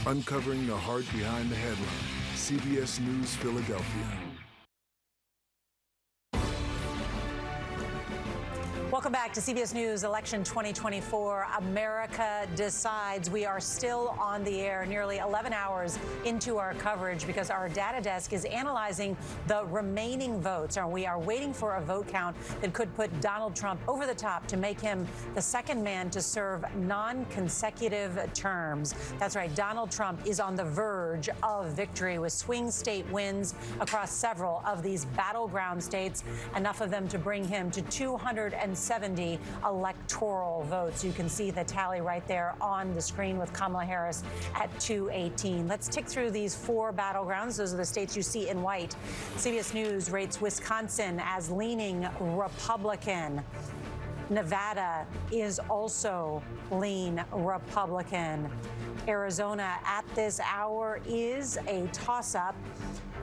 Uncovering the heart behind the headline. CBS News Philadelphia. Welcome back to CBS News Election 2024. America Decides. We are still on the air nearly 11 hours into our coverage because our data desk is analyzing the remaining votes. And we are waiting for a vote count that could put Donald Trump over the top to make him the second man to serve non-consecutive terms. That's right. Donald Trump is on the verge of victory with swing state wins across several of these battleground states, enough of them to bring him to 270 electoral votes. You can see the tally right there on the screen with Kamala Harris at 218. Let's tick through these four battlegrounds. Those are the states you see in white. CBS News rates Wisconsin as leaning Republican. Nevada is also lean Republican. Arizona at this hour is a toss-up,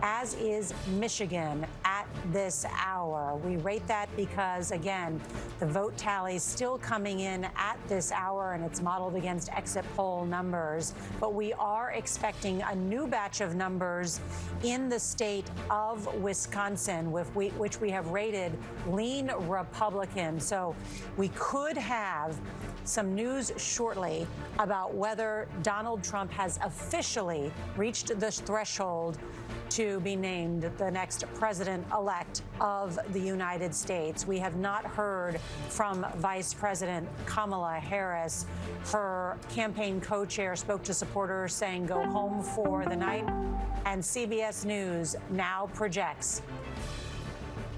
as is Michigan at this hour. We rate that because, again, the vote tally is still coming in at this hour, and it's modeled against exit poll numbers. But we are expecting a new batch of numbers in the state of Wisconsin, which we have rated lean Republican. So we could have some news shortly about whether Donald Trump has officially reached the threshold to be named the next president-elect of the United States. We have not heard from Vice President Kamala Harris. Her campaign co-chair spoke to supporters saying go home for the night. And CBS News now projects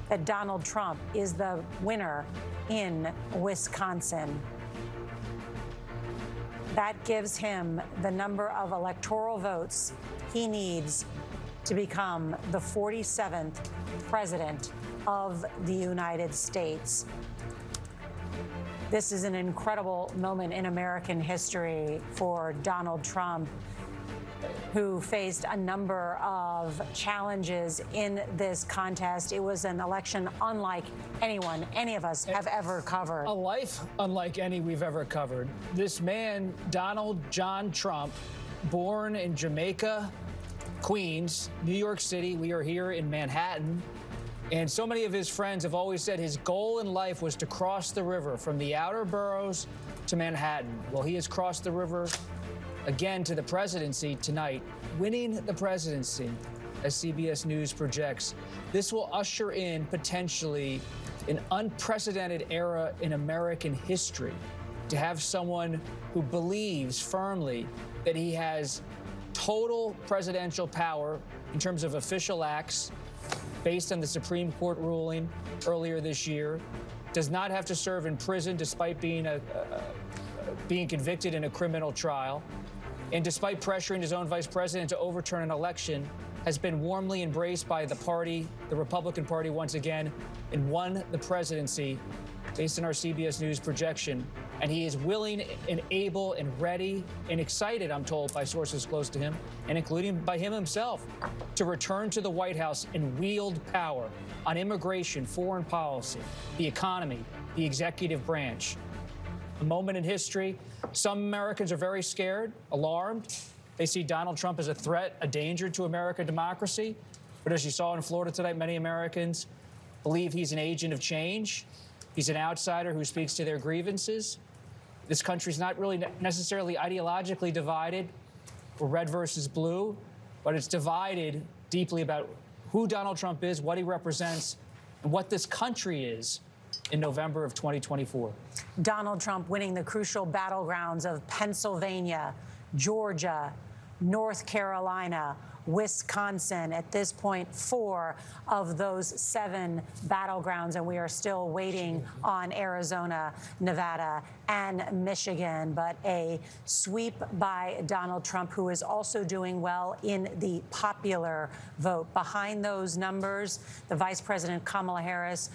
that Donald Trump is the winner in Wisconsin. That gives him the number of electoral votes he needs to become the 47th president of the United States. This is an incredible moment in American history for Donald Trump, who faced a number of challenges in this contest. It was an election unlike any of us have ever covered. A life unlike any we've ever covered. This man, Donald John Trump, born in Jamaica, Queens, New York City. We are here in Manhattan. And so many of his friends have always said his goal in life was to cross the river from the outer boroughs to Manhattan. Well, he has crossed the river again to the presidency tonight, winning the presidency, as CBS News projects. This will usher in potentially an unprecedented era in American history, to have someone who believes firmly that he has total presidential power in terms of official acts based on the Supreme Court ruling earlier this year, does not have to serve in prison despite being convicted in a criminal trial, and despite pressuring his own vice president to overturn an election, has been warmly embraced by the party, the Republican Party once again, and won the presidency based on our CBS News projection. And he is willing and able and ready and excited, I'm told by sources close to him, and including by him himself, to return to the White House and wield power on immigration, foreign policy, the economy, the executive branch. A moment in history. Some Americans are very scared, alarmed. They see Donald Trump as a threat, a danger to American democracy. But as you saw in Florida tonight, many Americans believe he's an agent of change. He's an outsider who speaks to their grievances. This country's not really necessarily ideologically divided, or red versus blue, but it's divided deeply about who Donald Trump is, what he represents, and what this country is in November of 2024. Donald Trump winning the crucial battlegrounds of Pennsylvania, Georgia, North Carolina, Wisconsin. At this point, 4 of those 7 battlegrounds, and we are still waiting on Arizona, Nevada, and Michigan. But a sweep by Donald Trump, who is also doing well in the popular vote. Behind those numbers, the Vice President Kamala Harris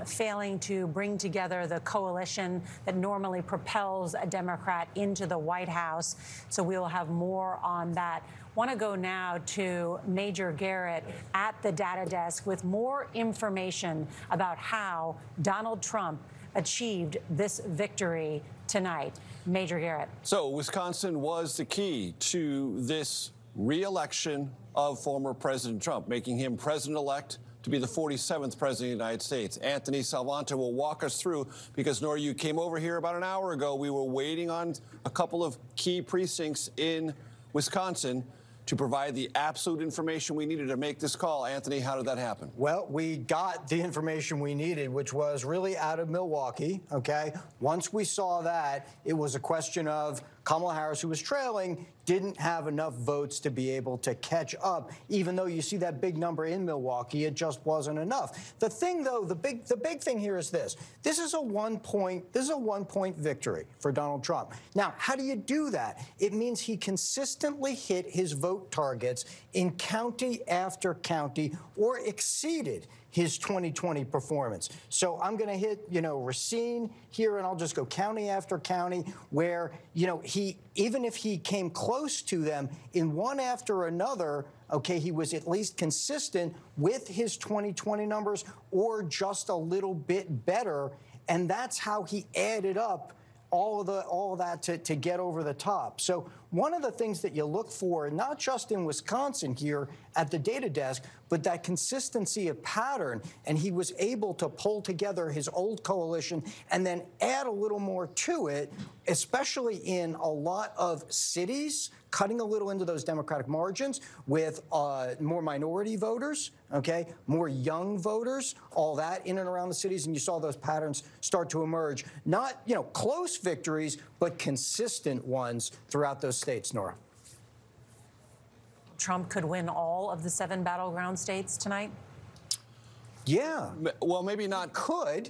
failing to bring together the coalition that normally propels a Democrat into the White House. So we will have more on that. Want to go now to Major Garrett at the data desk with more information about how Donald Trump achieved this victory tonight. Major Garrett. So Wisconsin was the key to this re-election of former President Trump, making him president-elect to be the 47th president of the United States. Anthony Salvanto will walk us through, because, Nora, you came over here about an hour ago. We were waiting on a couple of key precincts in Wisconsin to provide the absolute information we needed to make this call. Anthony, how did that happen? Well, we got the information we needed, which was really out of Milwaukee, okay? Once we saw that, it was a question of Kamala Harris, who was trailing, didn't have enough votes to be able to catch up. Even though you see that big number in Milwaukee, it just wasn't enough. The thing, though, the big thing here is this. This is a one-point victory for Donald Trump. Now, how do you do that? It means he consistently hit his vote targets in county after county, or exceeded his 2020 performance. So I'm going to hit, Racine here, and I'll just go county after county where, even if he came close to them in one after another, okay, he was at least consistent with his 2020 numbers or just a little bit better. And that's how he added up all of that to get over the top. So one of the things that you look for, not just in Wisconsin here at the data desk, but that consistency of pattern. And he was able to pull together his old coalition and then add a little more to it, especially in a lot of cities, cutting a little into those Democratic margins with more minority voters, okay, more young voters, all that in and around the cities. And you saw those patterns start to emerge. Not, close victories, but consistent ones throughout those states, Nora. Trump could win all of the 7 battleground states tonight? Yeah. Well, maybe not.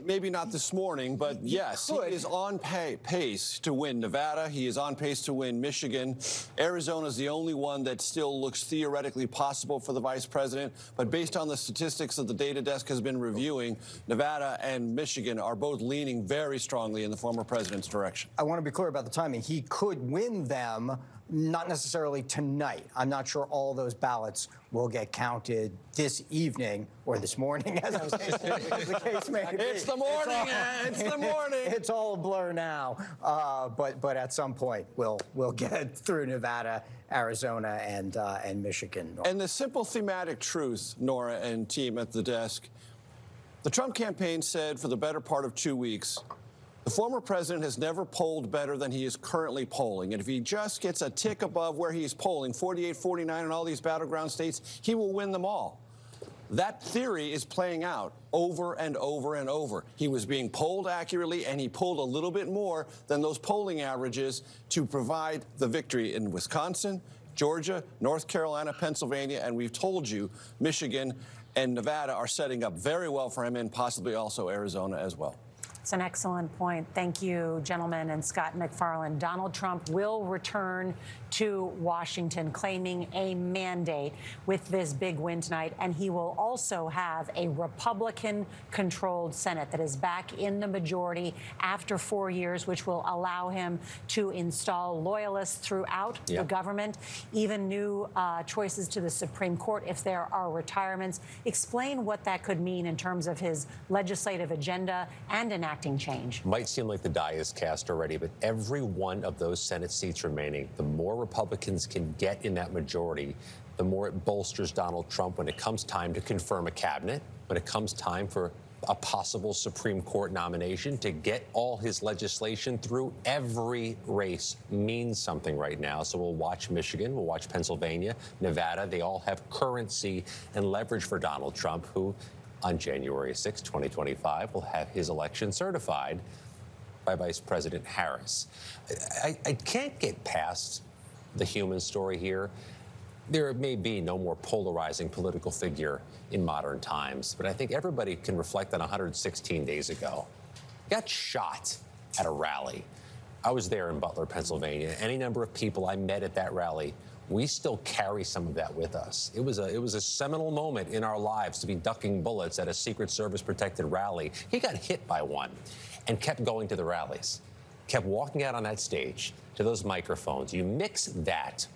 Maybe not this morning, but yes, he is on pace to win Nevada. He is on pace to win Michigan. Arizona is the only one that still looks theoretically possible for the vice president. But based on the statistics that the data desk has been reviewing, Nevada and Michigan are both leaning very strongly in the former president's direction. I want to be clear about the timing. He could win them. Not necessarily tonight. I'm not sure all those ballots will get counted this evening or this morning, as the case may be. It's the morning. It's the morning. It's all a blur now. But at some point, we'll get through Nevada, Arizona, and Michigan. And the simple thematic truth, Nora and team at the desk, the Trump campaign said for the better part of 2 weeks, the former president has never polled better than he is currently polling. And if he just gets a tick above where he's polling, 48, 49 in all these battleground states, he will win them all. That theory is playing out over and over and over. He was being polled accurately, and he pulled a little bit more than those polling averages to provide the victory in Wisconsin, Georgia, North Carolina, Pennsylvania, and we've told you Michigan and Nevada are setting up very well for him, and possibly also Arizona as well. It's an excellent point. Thank you, gentlemen, and Scott McFarland. Donald Trump will return to Washington, claiming a mandate with this big win tonight, and he will also have a Republican-controlled Senate that is back in the majority after 4 years, which will allow him to install loyalists throughout the government, even new choices to the Supreme Court if there are retirements. Explain what that could mean in terms of his legislative agenda and enacting change. Might seem like the die is cast already, but every one of those Senate seats remaining, the more Republicans can get in that majority, the more it bolsters Donald Trump when it comes time to confirm a cabinet, when it comes time for a possible Supreme Court nomination. To get all his legislation through, every race means something right now. So we'll watch Michigan, we'll watch Pennsylvania, Nevada. They all have currency and leverage for Donald Trump, who on January 6, 2025, will have his election certified by Vice President Harris. I can't get past the human story here. There may be no more polarizing political figure in modern times, but I think everybody can reflect on 116 days ago. Got shot at a rally. I was there in Butler, Pennsylvania. Any number of people I met at that rally, we still carry some of that with us. It was a seminal moment in our lives to be ducking bullets at a Secret Service protected rally. He got hit by one and kept going to the rallies, kept walking out on that stage to those microphones. You mix that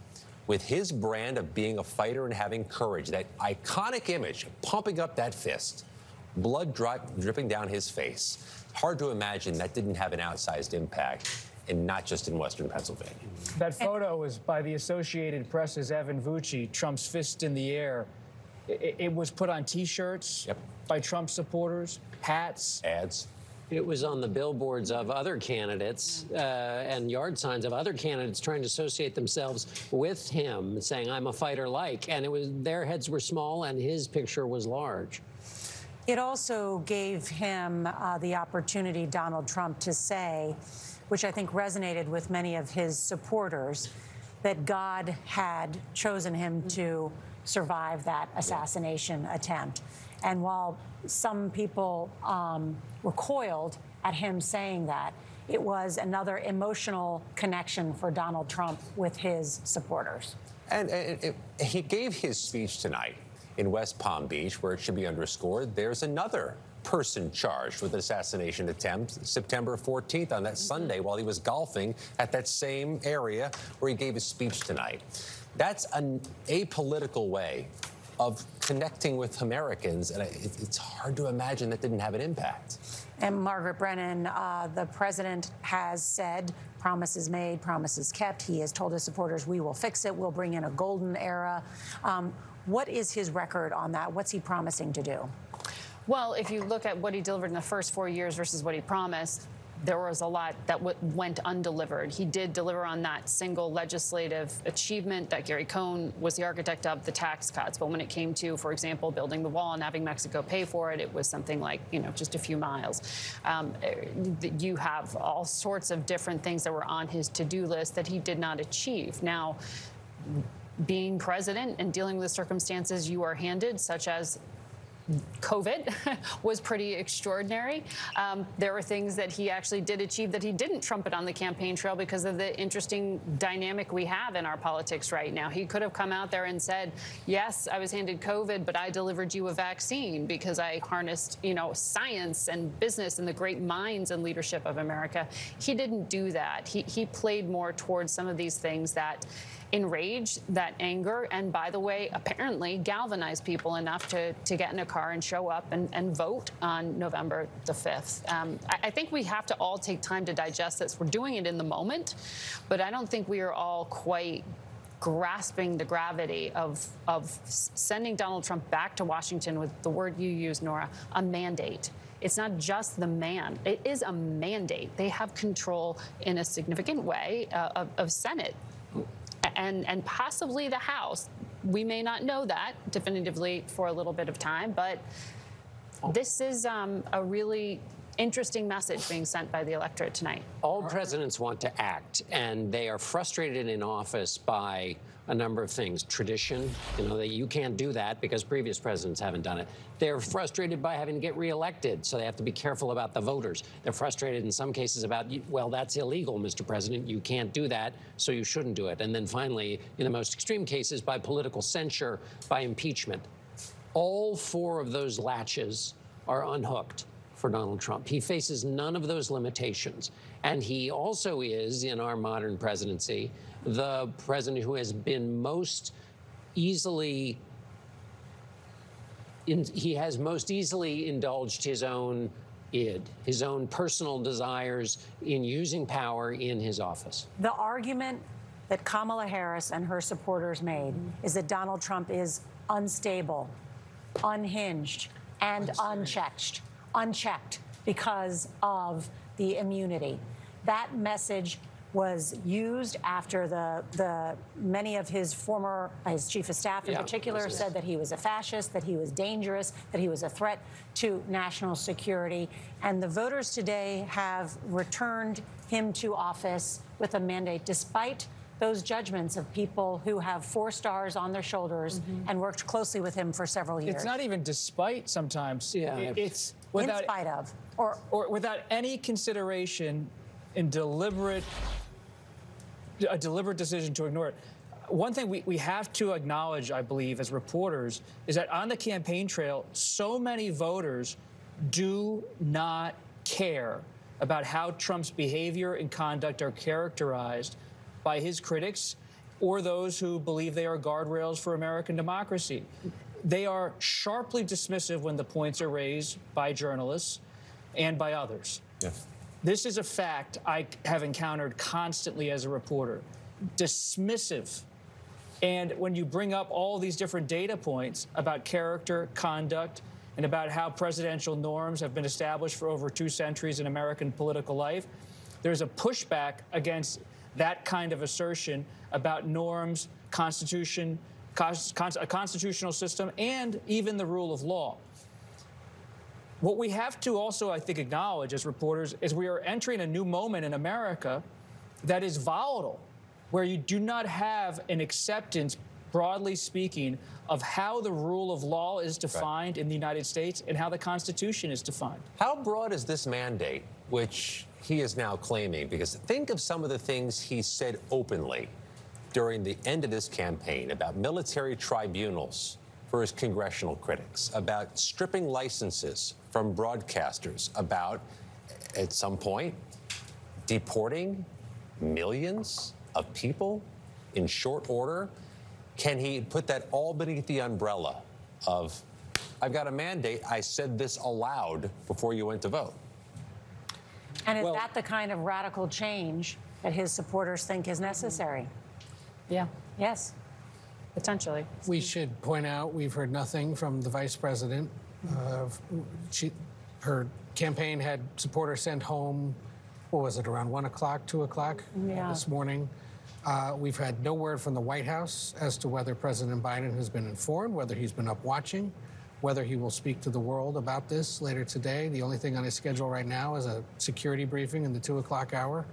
with his brand of being a fighter and having courage, that iconic image, pumping up that fist, blood dripping down his face. Hard to imagine that didn't have an outsized impact, and not just in Western Pennsylvania. That photo was by the Associated Press's Evan Vucci, Trump's fist in the air. It was put on T-shirts by Trump supporters, hats. Ads. It was on the billboards of other candidates and yard signs of other candidates trying to associate themselves with him, saying, I'm a fighter like. And it was their heads were small and his picture was large. It also gave him the opportunity, Donald Trump, to say, which I think resonated with many of his supporters, that God had chosen him to survive that assassination attempt. And while some people recoiled at him saying that, it was another emotional connection for Donald Trump with his supporters. And he gave his speech tonight in West Palm Beach, where it should be underscored, there's another person charged with assassination attempt September 14th on that Sunday while he was golfing at that same area where he gave his speech tonight. That's an apolitical way of connecting with Americans, and it's hard to imagine that didn't have an impact. And Margaret Brennan, the president has said, promises made, promises kept. He has told his supporters, we will fix it. We'll bring in a golden era. What is his record on that? What's he promising to do? Well, if you look at what he delivered in the first 4 years versus what he promised, there was a lot that went undelivered. He did deliver on that single legislative achievement that Gary Cohn was the architect of, the tax cuts. But when it came to, for example, building the wall and having Mexico pay for it, it was something like, just a few miles. You have all sorts of different things that were on his to-do list that he did not achieve. Now, being president and dealing with the circumstances you are handed, such as COVID, was pretty extraordinary. There were things that he actually did achieve that he didn't trumpet on the campaign trail because of the interesting dynamic we have in our politics right now. He could have come out there and said, yes, I was handed COVID, but I delivered you a vaccine because I harnessed, science and business and the great minds and leadership of America. He didn't do that. He played more towards some of these things that enrage, that anger, and by the way, apparently galvanize people enough to get in a car and show up and vote on November the 5th. I think we have to all take time to digest this. We're doing it in the moment, but I don't think we are all quite grasping the gravity of sending Donald Trump back to Washington with the word you used, Nora, a mandate. It's not just the man. It is a mandate. They have control in a significant way of Senate. And possibly the House. We may not know that definitively for a little bit of time, but this is a really interesting message being sent by the electorate tonight. All presidents want to act, and they are frustrated in office by a number of things. Tradition, that you can't do that because previous presidents haven't done it. They're frustrated by having to get reelected, so they have to be careful about the voters. They're frustrated in some cases about, well, that's illegal, Mr. President. You can't do that, so you shouldn't do it. And then finally, in the most extreme cases, by political censure, by impeachment. All four of those latches are unhooked for Donald Trump. He faces none of those limitations. And he also is, in our modern presidency, the president who has been most easily, he has most easily indulged his own id, his own personal desires in using power in his office. The argument that Kamala Harris and her supporters made is that Donald Trump is unstable, unhinged, and unchecked because of the immunity. That message was used after the many of his his chief of staff in particular said that he was a fascist, that he was dangerous, that he was a threat to national security. And the voters today have returned him to office with a mandate, despite those judgments of people who have 4 stars on their shoulders and worked closely with him for several years. It's not even despite sometimes. Yeah. It's without, in spite of. Or without any consideration in a deliberate decision to ignore it. One thing we have to acknowledge, I believe, as reporters, is that on the campaign trail, so many voters do not care about how Trump's behavior and conduct are characterized by his critics or those who believe they are guardrails for American democracy. they are sharply dismissive when the points are raised by journalists and by others. Yes. This is a fact I have encountered constantly as a reporter. Dismissive. And when you bring up all these different data points about character, conduct, and about how presidential norms have been established for over 2 centuries in American political life, there's a pushback against that kind of assertion about norms, constitution, a constitutional system, and even the rule of law. What we have to also, I think, acknowledge as reporters is we are entering a new moment in America that is volatile, where you do not have an acceptance, broadly speaking, of how the rule of law is defined in the United States and how the Constitution is defined. How broad is this mandate, which he is now claiming? Because think of some of the things he said openly during the end of this campaign about military tribunals for his congressional critics, about stripping licenses from broadcasters, about, at some point, deporting millions of people in short order. Can he put that all beneath the umbrella of, I've got a mandate, I said this aloud before you went to vote? And is that the kind of radical change that his supporters think is necessary? Yeah. Yes. Potentially. We should point out we've heard nothing from the vice president. Her campaign had supporters sent home, what was it, around 1 o'clock, 2 o'clock this morning. We've had no word from the White House as to whether President Biden has been informed, whether he's been up watching, whether he will speak to the world about this later today. The only thing on his schedule right now is a security briefing in the 2 o'clock hour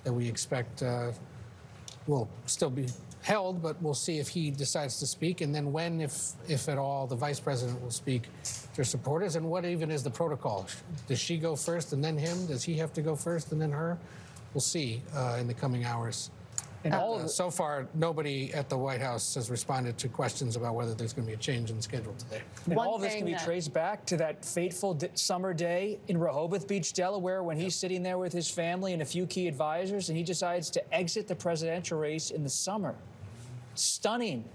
that we expect will still be held, but we'll see if he decides to speak, and then when, if at all, the vice president will speak to supporters, and what even is the protocol? Does she go first and then him? Does he have to go first and then her? We'll see in the coming hours. And so far, nobody at the White House has responded to questions about whether there's going to be a change in the schedule today. And all this can be traced back to that fateful summer day in Rehoboth Beach, Delaware, when he's sitting there with his family and a few key advisors, and he decides to exit the presidential race in the summer. Stunning.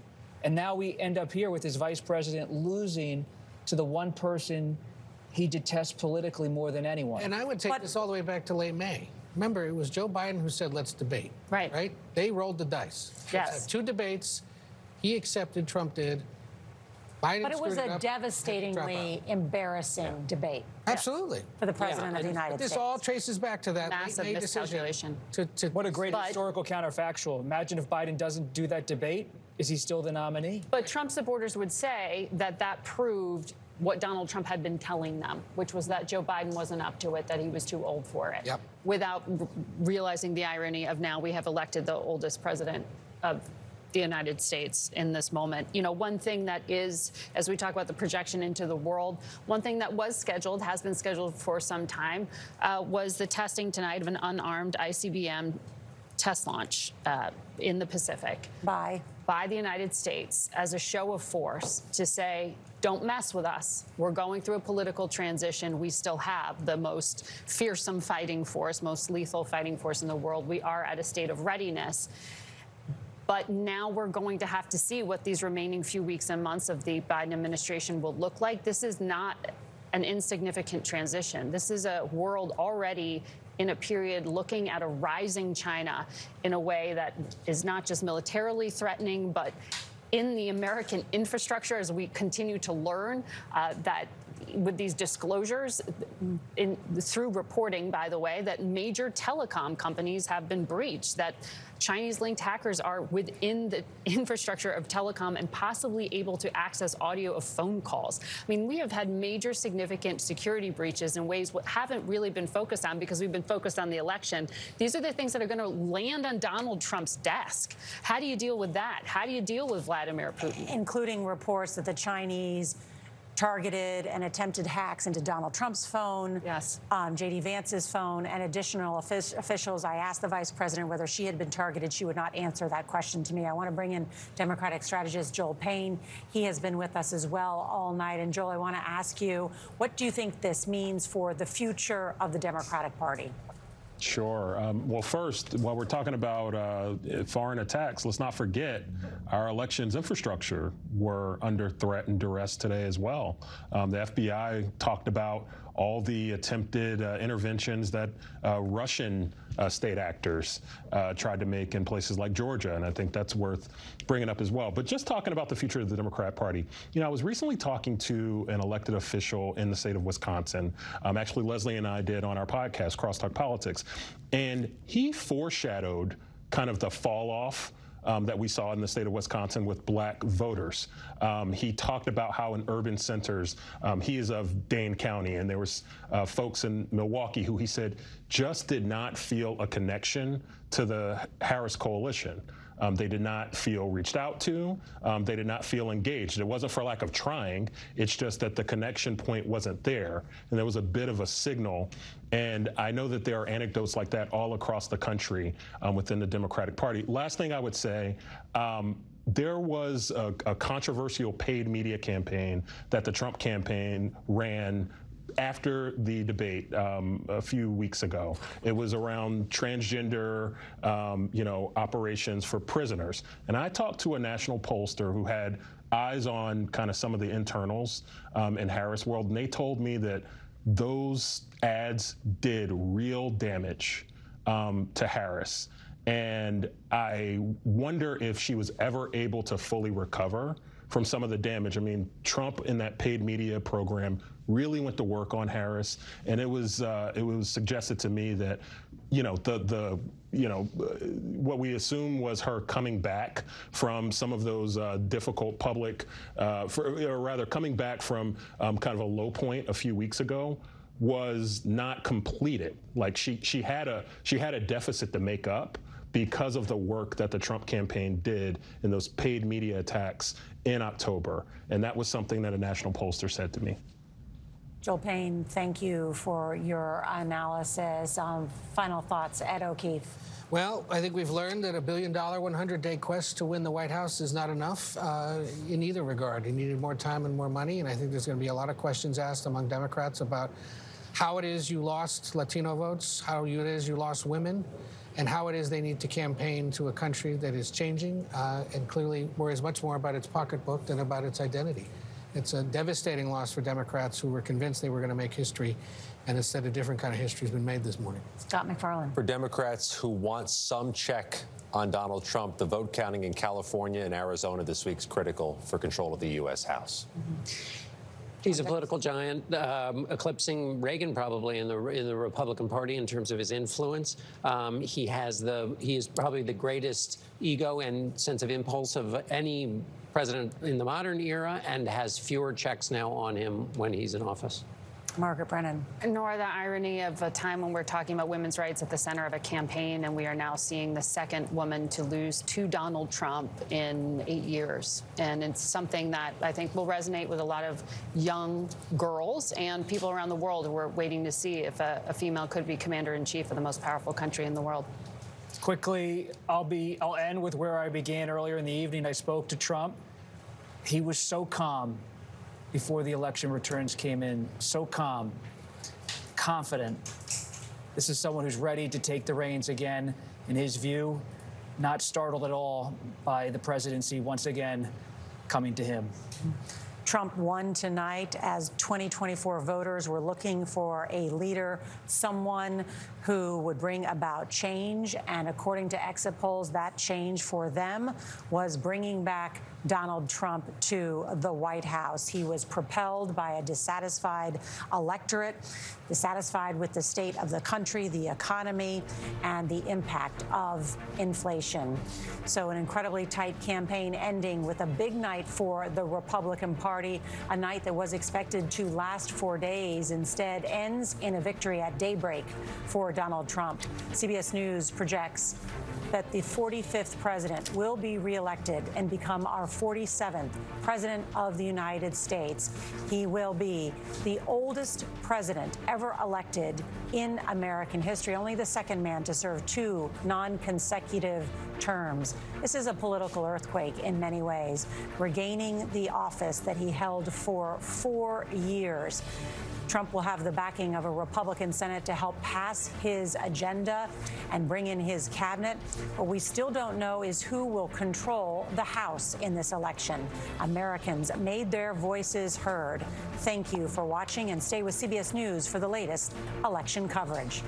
And now we end up here with his vice president losing to the one person he detests politically more than anyone. And I would take this all the way back to late May. Remember, it was Joe Biden who said, let's debate. Right. They rolled the dice. Yes. 2 debates. He accepted, Trump did. Biden But it was a devastatingly embarrassing debate. Absolutely. For the president of the United States. This all traces back to that massive late May miscalculation. decision. What a great historical counterfactual. Imagine if Biden doesn't do that debate. Is he still the nominee? But Trump supporters would say that that proved what Donald Trump had been telling them, which was that Joe Biden wasn't up to it, that he was too old for it, without realizing the irony of now we have elected the oldest president of the United States in this moment. You know, one thing that is, as we talk about the projection into the world, one thing that was scheduled, has been scheduled for some time, was the testing tonight of an unarmed ICBM test launch in the Pacific. By the United States as a show of force to say, don't mess with us. We're going through a political transition. We still have the most fearsome fighting force, most lethal fighting force in the world. We are at a state of readiness. But now we're going to have to see what these remaining few weeks and months of the Biden administration will look like. This is not an insignificant transition. This is a world already in a period looking at a rising China in a way that is not just militarily threatening, but in the American infrastructure, as we continue to learn that with these disclosures, through reporting, by the way, that major telecom companies have been breached, that Chinese-linked hackers are within the infrastructure of telecom and possibly able to access audio of phone calls. I mean, we have had major significant security breaches in ways we haven't really been focused on because we've been focused on the election. These are the things that are going to land on Donald Trump's desk. How do you deal with that? How do you deal with Vladimir Putin? Including reports that the Chinese targeted and attempted hacks into Donald Trump's phone, J.D. Vance's phone, and additional officials. I asked the vice president whether she had been targeted. She would not answer that question to me. I want to bring in Democratic strategist Joel Payne. He has been with us as well all night. And Joel, I want to ask you, what do you think this means for the future of the Democratic Party? Sure. Well, first, while we're talking about foreign attacks, let's not forget our elections infrastructure were under threat and duress today as well. The FBI talked about all the attempted interventions that Russian state actors tried to make in places like Georgia, and I think that's worth bringing up as well. But just talking about the future of the Democrat Party, I was recently talking to an elected official in the state of Wisconsin. Actually, Leslie and I did on our podcast, Crosstalk Politics, and he foreshadowed kind of the fall off that we saw in the state of Wisconsin with black voters. He talked about how in urban centers, he is of Dane County, and there was folks in Milwaukee who he said just did not feel a connection to the Harris coalition. They did not feel reached out to. They did not feel engaged. It wasn't for lack of trying. It's just that the connection point wasn't there. And there was a bit of a signal. And I know that there are anecdotes like that all across the country within the Democratic Party. Last thing I would say, there was a controversial paid media campaign that the Trump campaign ran after the debate a few weeks ago. It was around transgender, operations for prisoners. And I talked to a national pollster who had eyes on kind of some of the internals in Harris world, and they told me that those ads did real damage to Harris. And I wonder if she was ever able to fully recover from some of the damage. I mean, Trump in that paid media program really went to work on Harris, and it was suggested to me that, what we assume was her coming back from some of those difficult public, or rather coming back from kind of a low point a few weeks ago, was not completed. Like she had a deficit to make up because of the work that the Trump campaign did in those paid media attacks in October. And that was something that a national pollster said to me. Joel Payne, thank you for your analysis. Final thoughts, Ed O'Keefe. Well, I think we've learned that $1 billion 100-day quest to win the White House is not enough in either regard. He needed more time and more money, and I think there's going to be a lot of questions asked among Democrats about how it is you lost Latino votes, how it is you lost women, and how it is they need to campaign to a country that is changing and clearly worries much more about its pocketbook than about its identity. It's a devastating loss for Democrats who were convinced they were going to make history, and instead a different kind of history has been made this morning. Scott McFarland. For Democrats who want some check on Donald Trump, the vote counting in California and Arizona this week is critical for control of the U.S. House. He's a political giant, eclipsing Reagan probably in the Republican Party in terms of his influence. He is probably the greatest ego and sense of impulse of any president in the modern era, and has fewer checks now on him when he's in office. Margaret Brennan. Nor the irony of a time when we're talking about women's rights at the center of a campaign, and we are now seeing the second woman to lose to Donald Trump in 8 years. And it's something that I think will resonate with a lot of young girls and people around the world who are waiting to see if a female could be commander-in-chief of the most powerful country in the world. Quickly, I'll end with where I began earlier in the evening. I spoke to Trump. He was so calm before the election returns came in, so calm, confident. This is someone who's ready to take the reins again, in his view, not startled at all by the presidency once again coming to him. Trump won tonight as 2024 voters were looking for a leader, someone who would bring about change. And according to exit polls, that change for them was bringing back Donald Trump to the White House. He was propelled by a dissatisfied electorate, dissatisfied with the state of the country, the economy, and the impact of inflation. So an incredibly tight campaign ending with a big night for the Republican Party, a night that was expected to last 4 days, instead ends in a victory at daybreak for Donald Trump. CBS News projects that the 45th president will be reelected and become our 47th president of the United States. He will be the oldest president ever elected in American history, only the second man to serve 2 non-consecutive terms. This is a political earthquake in many ways, regaining the office that he held for 4 years. Trump will have the backing of a Republican Senate to help pass his agenda and bring in his cabinet. What we still don't know is who will control the House in this election. Americans made their voices heard. Thank you for watching, and stay with CBS News for the latest election coverage.